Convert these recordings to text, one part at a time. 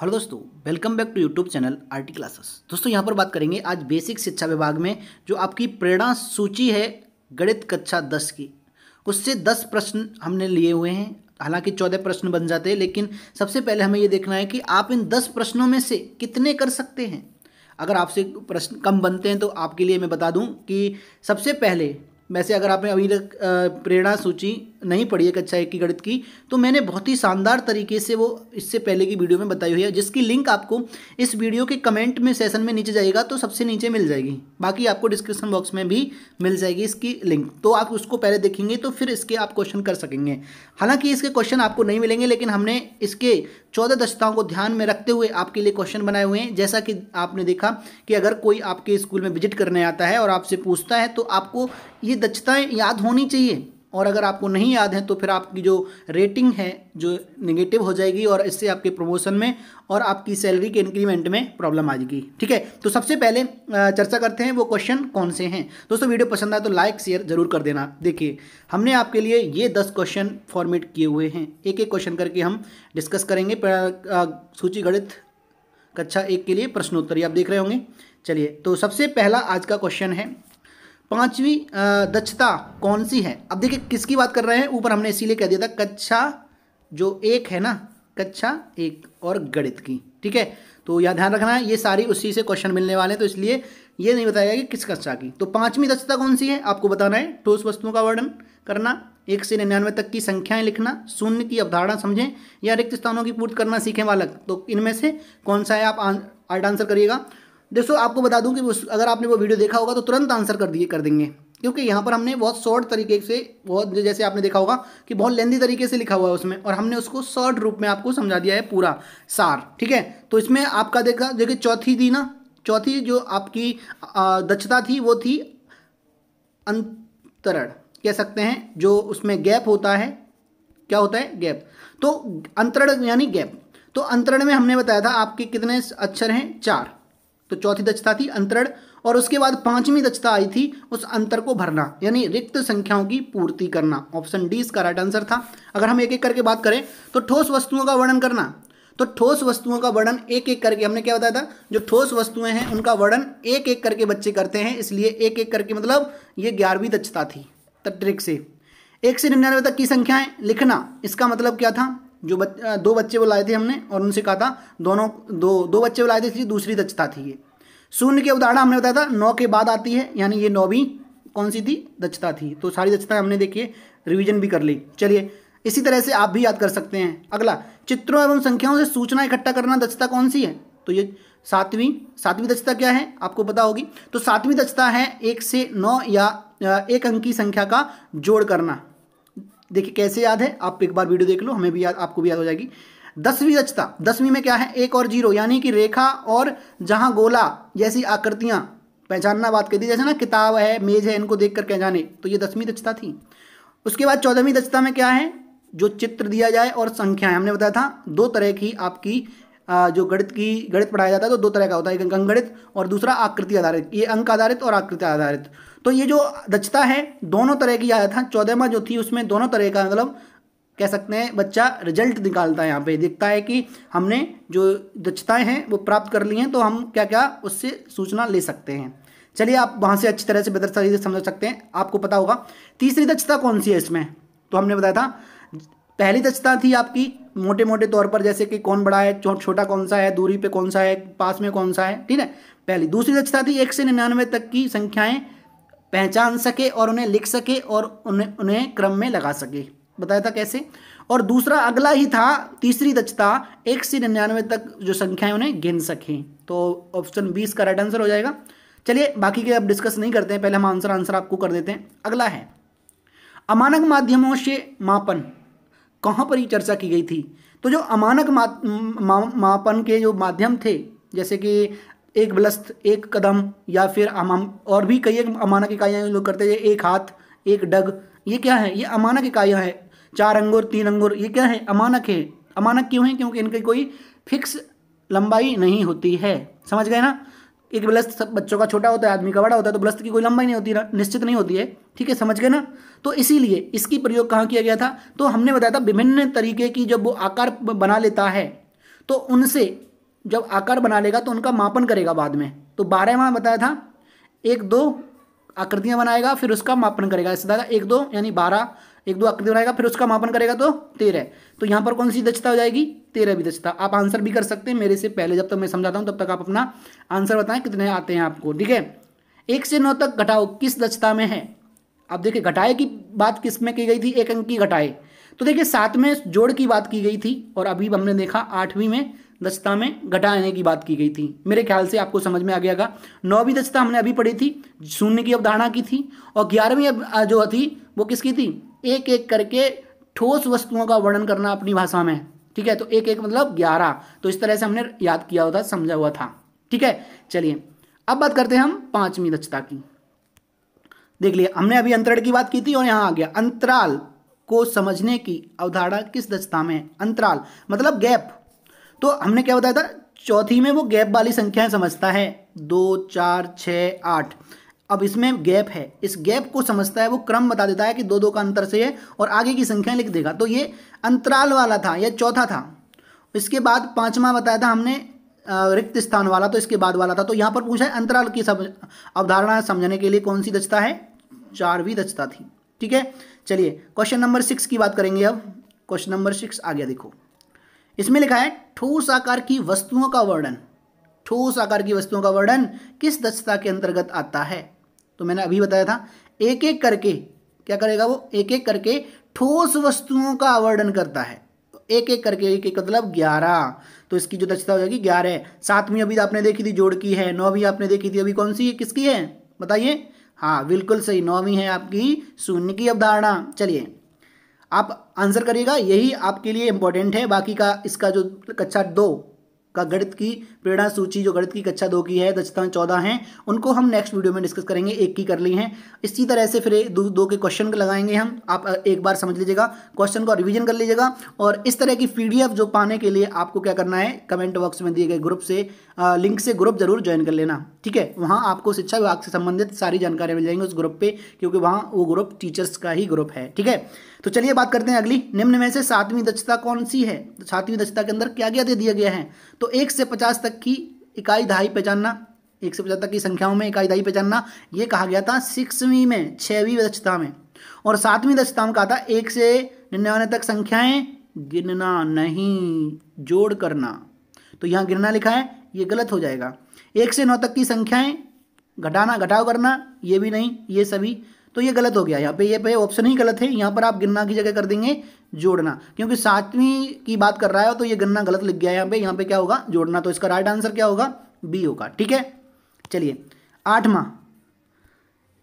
Hello दोस्तों, welcome back to YouTube channel RT classes. दोस्तों यहाँ पर बात करेंगे आज बेसिक शिक्षा विभाग में जो आपकी प्रेरणा सूची है गणित कक्षा 10 की, उससे 10 प्रश्न हमने लिए हुए हैं। हालांकि 14 प्रश्न बन जाते हैं, लेकिन सबसे पहले हमें ये देखना है कि आप इन 10 प्रश्नों में से कितने कर सकते हैं। अगर आपसे प्रश्न कम बनते हैं तो आपके लिए मैं बता दूं कि सबसे पहले, वैसे अगर आपने अभी तक प्रेरणा सूची नहीं पढ़ी है कक्षा 1 की गणित की, तो मैंने बहुत ही शानदार तरीके से वो इससे पहले की वीडियो में बताई हुई है, जिसकी लिंक आपको इस वीडियो के कमेंट में सेशन में नीचे जाएगा तो सबसे नीचे मिल जाएगी। बाकी आपको डिस्क्रिप्शन बॉक्स में भी मिल जाएगी इसकी लिंक, तो आप उसको पहले देखेंगे तो फिर इसके आप क्वेश्चन कर सकेंगे। हालांकि इसके क्वेश्चन आपको नहीं मिलेंगे, लेकिन हमने इसके 14 दक्षताओं को ध्यान में रखते हुए आपके लिए क्वेश्चन बनाए हुए हैं। जैसा कि आपने देखा कि अगर कोई आपके स्कूल में विजिट करने आता है और आपसे पूछता है तो आपको ये दक्षताएं याद होनी चाहिए, और अगर आपको नहीं याद है तो फिर आपकी जो रेटिंग है जो नेगेटिव हो जाएगी और इससे आपके प्रमोशन में और आपकी सैलरी के इंक्रीमेंट में प्रॉब्लम आ जाएगी। ठीक है, तो सबसे पहले चर्चा करते हैं वो क्वेश्चन कौन से हैं। दोस्तों वीडियो पसंद आए तो लाइक शेयर जरूर कर देना। देखिए हमने आपके लिए ये 10 क्वेश्चन फॉर्मेट किए हुए हैं, एक एक क्वेश्चन करके हम डिस्कस करेंगे। सूची गणित कक्षा 1 के लिए प्रश्नोत्तरी आप देख रहे होंगे। चलिए, तो सबसे पहला आज का क्वेश्चन है, 5वीं दक्षता कौन सी है। अब देखिए किसकी बात कर रहे हैं, ऊपर हमने इसीलिए कह दिया था कक्षा जो 1 है ना, कक्षा 1 और गणित की। ठीक है, तो यह ध्यान रखना है, ये सारी उसी से क्वेश्चन मिलने वाले हैं, तो इसलिए ये नहीं बताया कि किस कक्षा की। तो 5वीं दक्षता कौन सी है आपको बताना है। ठोस वस्तुओं का वर्णन करना, 1 से 99 तक की संख्याएं लिखना, शून्य की अवधारणा समझें या रिक्त स्थानों की पूर्ति करना सीखें बालक। तो इनमें से कौन सा है, आप आर्ट आंसर करिएगा। दोस्तों आपको बता दूं कि अगर आपने वो वीडियो देखा होगा तो तुरंत आंसर कर देंगे, क्योंकि यहाँ पर हमने बहुत शॉर्ट तरीके से, बहुत जैसे आपने देखा होगा कि बहुत लेंदी तरीके से लिखा हुआ है उसमें, और हमने उसको शॉर्ट रूप में आपको समझा दिया है पूरा सार। ठीक है, तो इसमें आपका देखिए चौथी थी ना, चौथी जो आपकी दक्षता थी वो थी अंतरण, कह सकते हैं, जो उसमें गैप होता है। क्या होता है? गैप। तो अंतरण यानी गैप। तो अंतरण में हमने बताया था आपके कितने अक्षर हैं, 4। तो चौथी दक्षता थी अंतरण, और उसके बाद 5वीं दक्षता आई थी उस अंतर को भरना, यानी रिक्त संख्याओं की पूर्ति करना। ऑप्शन डी इसका राइट आंसर था। अगर हम एक एक करके बात करें तो ठोस वस्तुओं का वर्णन करना, तो ठोस वस्तुओं का वर्णन एक एक करके, हमने क्या बताया था, जो ठोस वस्तुएं हैं उनका वर्णन एक एक करके बच्चे करते हैं, इसलिए एक एक करके मतलब ये 11वीं दक्षता थी। ट्रिक से 1 से 99 तक की संख्याएं लिखना, इसका मतलब क्या था, जो 2 बच्चे बुलाए थे हमने और उनसे कहा था, दो बच्चे बुलाए थे, इसलिए दूसरी दक्षता थी ये। शून्य की अवधारणा हमने बताया था 9 के बाद आती है, यानी ये 9वीं कौन सी थी, दक्षता थी। तो सारी दक्षताएं हमने देखिए रिवीजन भी कर ली। चलिए इसी तरह से आप भी याद कर सकते हैं। अगला, चित्रों एवं संख्याओं से सूचना इकट्ठा करना दक्षता कौन सी है, तो ये सातवीं दक्षता क्या है आपको पता होगी। तो 7वीं दक्षता है 1 से 9 या 1 अंक की संख्या का जोड़ करना। देखिए कैसे याद है, आप एक बार वीडियो देख लो, हमें भी याद, आपको भी याद हो जाएगी। 10वीं दक्षता, 10वीं में क्या है, 1 और 0, यानी कि रेखा और जहां गोला जैसी आकृतियां पहचानना बात कहती, जैसे ना किताब है, मेज है, इनको देखकर क्या जाने, तो ये 10वीं दक्षता थी। उसके बाद 14वीं दक्षता में क्या है, जो चित्र दिया जाए और संख्याएं, हमने बताया था 2 तरह की आपकी जो गणित पढ़ाया जाता है तो 2 तरह का होता है, एक अंक गणित और दूसरा आकृति आधारित। ये अंक आधारित और आकृति आधारित। तो ये जो दक्षता है दोनों तरह की आया था। 14वां जो थी उसमें दोनों तरह का, मतलब कह सकते हैं बच्चा रिजल्ट निकालता है, यहाँ पे दिखता है कि हमने जो दक्षताएं हैं वो प्राप्त कर ली हैं, तो हम क्या क्या उससे सूचना ले सकते हैं। चलिए आप वहाँ से अच्छी तरह से बेहतर तरीके से समझ सकते हैं। आपको पता होगा तीसरी दक्षता कौन सी है इसमें, तो हमने बताया था पहली दक्षता थी आपकी मोटे मोटे तौर पर, जैसे कि कौन बड़ा है, छोटा कौन सा है, दूरी पे कौन सा है, पास में कौन सा है। ठीक है, पहली। दूसरी दक्षता थी 1 से 99 तक की संख्याएं पहचान सके और उन्हें लिख सके और उन्हें क्रम में लगा सके, बताया था कैसे। और दूसरा अगला ही था तीसरी दक्षता, 1 से 99 तक जो संख्याएं उन्हें गिन सकें। तो ऑप्शन 20 का राइट आंसर हो जाएगा। चलिए बाकी के अब डिस्कस नहीं करते हैं, पहले हम आंसर आपको कर देते हैं। अगला है, अमानक माध्यमों से मापन कहाँ पर ही चर्चा की गई थी। तो जो अमानक मापन के जो माध्यम थे, जैसे कि एक बलस्थ, एक कदम, या फिर और भी कई अमानक इकाइयाँ लोग करते हैं, 1 हाथ, 1 डग, ये क्या है, ये अमानक इकाइयाँ हैं। 4 अंगुर, 3 अंगुर, ये क्या है, अमानक है। अमानक क्यों है, क्योंकि इनकी कोई फिक्स लंबाई नहीं होती है। समझ गए ना, एक बलस्त बच्चों का छोटा होता है, आदमी का बड़ा होता है, तो बलस्त की कोई लंबाई नहीं होती ना, निश्चित नहीं होती है। ठीक है, समझ गए ना। तो इसीलिए इसकी प्रयोग कहाँ किया गया था, तो हमने बताया था विभिन्न तरीके की जब वो आकार बना लेता है तो उनसे जब आकार बना लेगा तो उनका मापन करेगा बाद में। तो 12 वहाँ बताया था, 1 2 आकृतियाँ बनाएगा फिर उसका मापन करेगा। इससे ज़्यादा 1 2 यानी 12, 1 2 आकृति बनाएगा फिर उसका मापन करेगा तो 13। तो यहाँ पर कौन सी दक्षता हो जाएगी? 13वीं दक्षता। आप आंसर भी कर सकते हैं मेरे से पहले, जब तक मैं समझाता हूँ तब तक आप अपना आंसर बताएं कितने आते हैं आपको। ठीक है, 1 से 9 तक घटाओ किस दक्षता में है? अब देखिए घटाए की बात किस में की गई थी? 1 अंक की घटाए। तो देखिए 7 में जोड़ की बात की गई थी और अभी हमने देखा 8वीं में दक्षता में घटाने की बात की गई थी। मेरे ख्याल से आपको समझ में आ गया होगा। 9वीं दक्षता हमने अभी पढ़ी थी, शून्य की अवधारणा की थी। और 11वीं जो थी वो किसकी थी? एक एक करके ठोस वस्तुओं का वर्णन करना अपनी भाषा में। ठीक है, तो एक एक मतलब 11। तो इस तरह से हमने याद किया हुआ था, समझा हुआ था। ठीक है, चलिए अब बात करते हैं हम 5वीं दक्षता की। देख लिया हमने अभी अंतरण की बात की थी और यहाँ आ गया अंतराल को समझने की अवधारणा किस दक्षता में है? अंतराल मतलब गैप। तो हमने क्या बताया था? चौथी में वो गैप वाली संख्याएं समझता है, 2 4 6 8। अब इसमें गैप है, इस गैप को समझता है, वो क्रम बता देता है कि 2 2 का अंतर से है और आगे की संख्या लिख देगा। तो ये अंतराल वाला था, यह चौथा था। इसके बाद 5वां बताया था हमने रिक्त स्थान वाला, तो इसके बाद वाला था। तो यहाँ पर पूछा है अंतराल की अवधारणा समझने के लिए कौन सी दक्षता है? 4वीं दक्षता थी। ठीक है, चलिए क्वेश्चन नंबर 6 की बात करेंगे। अब क्वेश्चन नंबर 6 आ गया। देखो इसमें लिखा है ठोस आकार की वस्तुओं का वर्णन। ठोस आकार की वस्तुओं का वर्णन किस दक्षता के अंतर्गत आता है? तो मैंने अभी बताया था एक एक करके क्या करेगा वो? एक एक करके ठोस वस्तुओं का वर्णन करता है। एक एक करके, एक एक मतलब 11। तो इसकी जो दक्षता हो जाएगी 11। 7वीं अभी आपने देखी थी जोड़ की है, 9वीं आपने देखी थी अभी कौन सी है, किसकी है बताइए? हाँ बिल्कुल सही, 9वीं है आपकी शून्य की अवधारणा। चलिए आप आंसर करिएगा, यही आपके लिए इंपॉर्टेंट है। बाकी का इसका जो कक्षा 2 का गणित की प्रेरणा सूची, जो गणित की कक्षा 2 की है, दक्षताएं 14 हैं, उनको हम नेक्स्ट वीडियो में डिस्कस करेंगे। एक की कर ली हैं, इसी तरह से फिर 2 के क्वेश्चन लगाएंगे हम। आप एक बार समझ लीजिएगा, क्वेश्चन को रिवीजन कर लीजिएगा। और इस तरह की PDF जो पाने के लिए आपको क्या करना है? कमेंट बॉक्स में दिए गए ग्रुप से लिंक से ग्रुप जरूर ज्वाइन कर लेना। ठीक है, वहाँ आपको शिक्षा विभाग से संबंधित सारी जानकारी मिल जाएंगी उस ग्रुप पे, क्योंकि वहाँ वो ग्रुप टीचर्स का ही ग्रुप है। ठीक है, तो चलिए बात करते हैं अगली। निम्न में से 7वीं दक्षता कौन सी है? 7वीं दक्षता के अंदर क्या क्या दे दिया गया है? तो 1 से 50 तक की इकाई दहाई पहचानना, 1 से 50 तक की संख्याओं में इकाई दहाई पहचानना, ये कहा गया था 6वीं में, 6वीं दक्षता में। और 7वीं दक्षता में कहा था 1 से 99 तक संख्याएं गिनना नहीं, जोड़ करना। तो यहाँ गिनना लिखा है, ये गलत हो जाएगा। 1 से 9 तक की संख्याएं घटाना, घटाव करना, ये भी नहीं, ये सभी। तो ये गलत हो गया। यहाँ पे ये पे ऑप्शन ही गलत है। यहाँ पर आप गिनना की जगह कर देंगे जोड़ना, क्योंकि 7वीं की बात कर रहा है तो ये गिनना गलत लिख गया है यहाँ पे क्या होगा? जोड़ना। तो इसका राइट आंसर क्या होगा? बी होगा। ठीक है, चलिए 8वां,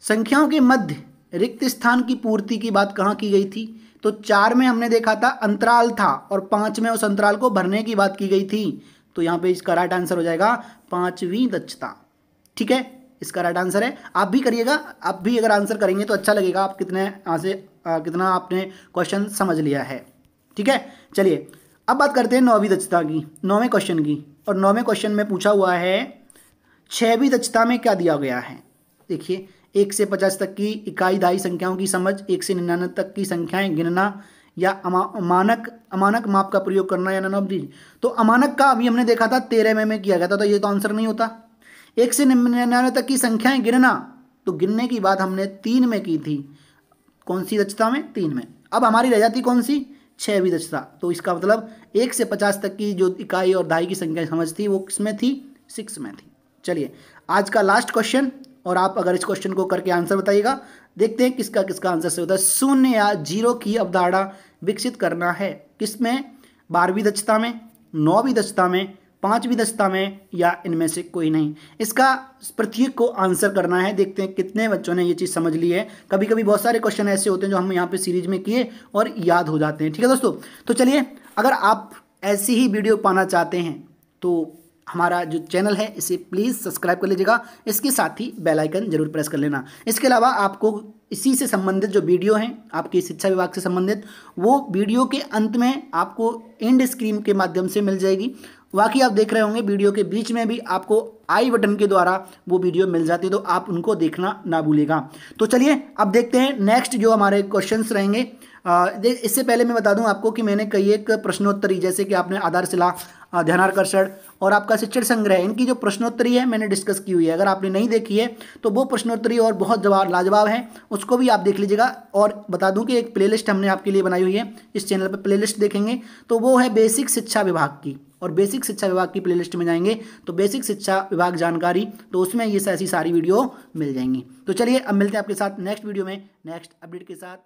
संख्याओं के मध्य रिक्त स्थान की पूर्ति की बात कहाँ की गई थी? तो 4 में हमने देखा था अंतराल था और 5 में उस अंतराल को भरने की बात की गई थी। तो यहाँ पे इसका राइट आंसर हो जाएगा 5वीं दक्षता। ठीक है, इसका राइट आंसर है। आप भी करिएगा, आप भी अगर आंसर करेंगे तो अच्छा लगेगा। आप कितना आपने क्वेश्चन समझ लिया है। ठीक है, चलिए अब बात करते हैं 9वीं दक्षता की, 9वें क्वेश्चन की। और 9वें क्वेश्चन में पूछा हुआ है 6वीं दक्षता में क्या दिया गया है? देखिए 1 से 50 तक की इकाई दहाई संख्याओं की समझ, 1 से 99 तक की संख्याएं गिनना, या अमानक माप का प्रयोग करना या नॉन। तो अमानक का अभी हमने देखा था 13 में किया गया था, तो ये तो आंसर नहीं होता। 1 से 99 तक की संख्याएं गिनना, तो गिनने की बात हमने 3 में की थी। कौन सी दक्षता में? 3 में। अब हमारी रह जाती कौन सी? 6वीं दक्षता। तो इसका मतलब 1 से 50 तक की जो इकाई और दहाई की संख्या समझ थी वो किसमें थी? 6 में थी। चलिए आज का लास्ट क्वेश्चन, और आप अगर इस क्वेश्चन को करके आंसर बताइएगा। देखते हैं किसका किसका आंसर से होता है। शून्य या जीरो की अवधारणा विकसित करना है किसमें? 12वीं दक्षता में, 9वीं दक्षता में, 5वीं दक्षता में, या इनमें से कोई नहीं। इसका प्रत्येक को आंसर करना है। देखते हैं कितने बच्चों ने ये चीज़ समझ ली है। कभी कभी बहुत सारे क्वेश्चन ऐसे होते हैं जो हम यहाँ पे सीरीज में किए और याद हो जाते हैं। ठीक है दोस्तों, तो चलिए अगर आप ऐसी ही वीडियो पाना चाहते हैं तो हमारा जो चैनल है इसे प्लीज़ सब्सक्राइब कर लीजिएगा। इसके साथ ही बेल आइकन जरूर प्रेस कर लेना। इसके अलावा आपको इसी से संबंधित जो वीडियो हैं आपकी शिक्षा विभाग से संबंधित, वो वीडियो के अंत में आपको एंड स्क्रीन के माध्यम से मिल जाएगी। बाकी आप देख रहे होंगे वीडियो के बीच में भी आपको आई बटन के द्वारा वो वीडियो मिल जाती है, तो आप उनको देखना ना भूलिएगा। तो चलिए अब देखते हैं नेक्स्ट जो हमारे क्वेश्चंस रहेंगे इससे पहले मैं बता दूं आपको कि मैंने कई एक प्रश्नोत्तरी, जैसे कि आपने आधारशिला, ध्यानाकर्षण और आपका शिक्षण संग्रह, इनकी जो प्रश्नोत्तरी है मैंने डिस्कस की हुई है। अगर आपने नहीं देखी है तो वो प्रश्नोत्तरी और बहुत जवाब लाजवाब है, उसको भी आप देख लीजिएगा। और बता दूं कि एक प्लेलिस्ट हमने आपके लिए बनाई हुई है, इस चैनल पर प्लेलिस्ट देखेंगे तो वो है बेसिक शिक्षा विभाग की, और बेसिक शिक्षा विभाग की प्लेलिस्ट में जाएंगे तो बेसिक शिक्षा विभाग जानकारी, तो उसमें ये ऐसी सारी वीडियो मिल जाएंगी। तो चलिए अब मिलते हैं आपके साथ नेक्स्ट वीडियो में नेक्स्ट अपडेट के साथ।